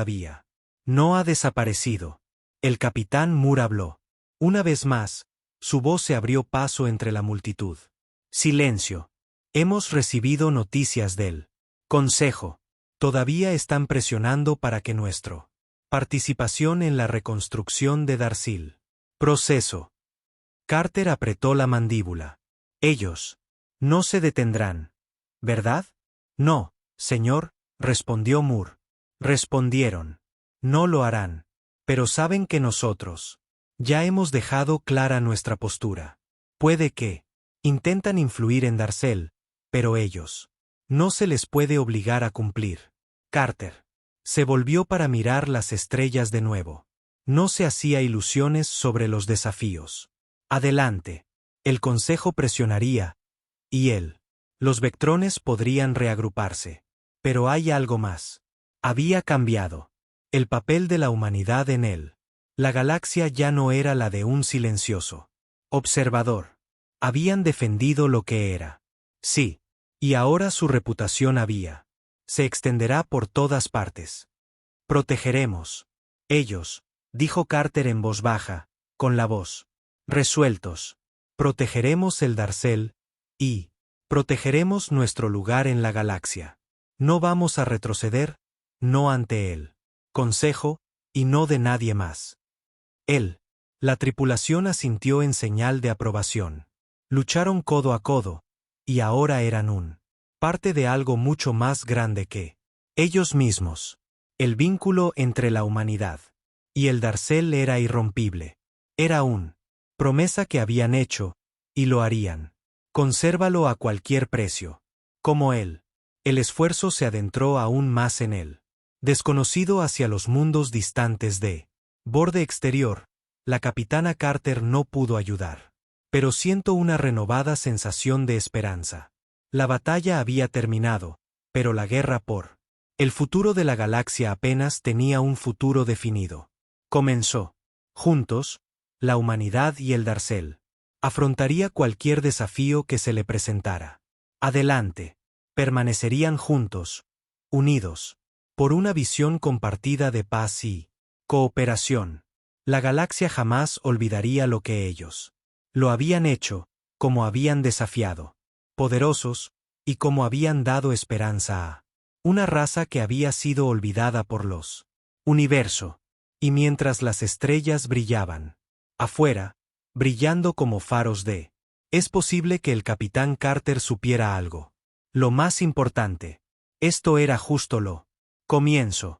no ha desaparecido. El capitán Moore habló. Una vez más, su voz se abrió paso entre la multitud. Silencio. Hemos recibido noticias del Consejo. Todavía están presionando para que nuestra participación en la reconstrucción de Darcel proceso Carter apretó la mandíbula. Ellos no se detendrán, ¿verdad? No, señor, respondió Moore. Respondieron. No lo harán. Pero saben que nosotros ya hemos dejado clara nuestra postura. Puede que intentan influir en Darcel, pero ellos no se les puede obligar a cumplir. Carter se volvió para mirar las estrellas de nuevo. No se hacía ilusiones sobre los desafíos. Adelante. El consejo presionaría, y los Vectrones podrían reagruparse. Pero hay algo más. Había cambiado el papel de la humanidad en él. La galaxia ya no era la de un silencioso observador. Habían defendido lo que era. Sí. Y ahora su reputación se extenderá por todas partes. Protegeremos. Ellos, dijo Carter en voz baja, con la voz. Resueltos. Protegeremos el Darcel, y protegeremos nuestro lugar en la galaxia. No vamos a retroceder, no ante el Consejo, y no de nadie más. La tripulación asintió en señal de aprobación. Lucharon codo a codo, y ahora eran parte de algo mucho más grande que ellos mismos. El vínculo entre la humanidad y el Darcel era irrompible. Era promesa que habían hecho, y lo harían. Consérvalo a cualquier precio. Como el esfuerzo se adentró aún más en él. Desconocido hacia los mundos distantes de borde exterior, la capitana Carter no pudo ayudar. Pero siento una renovada sensación de esperanza. La batalla había terminado, pero la guerra por el futuro de la galaxia apenas tenía un futuro definido. Comenzó. Juntos, la humanidad y el Darcel afrontaría cualquier desafío que se le presentara. Adelante. Permanecerían juntos, unidos, por una visión compartida de paz y cooperación. La galaxia jamás olvidaría lo que ellos lo habían hecho, como habían desafiado, poderosos, y como habían dado esperanza a una raza que había sido olvidada por los universo. Y mientras las estrellas brillaban afuera, brillando como faros es posible que el capitán Carter supiera algo. Lo más importante. Esto era justo lo comienzo.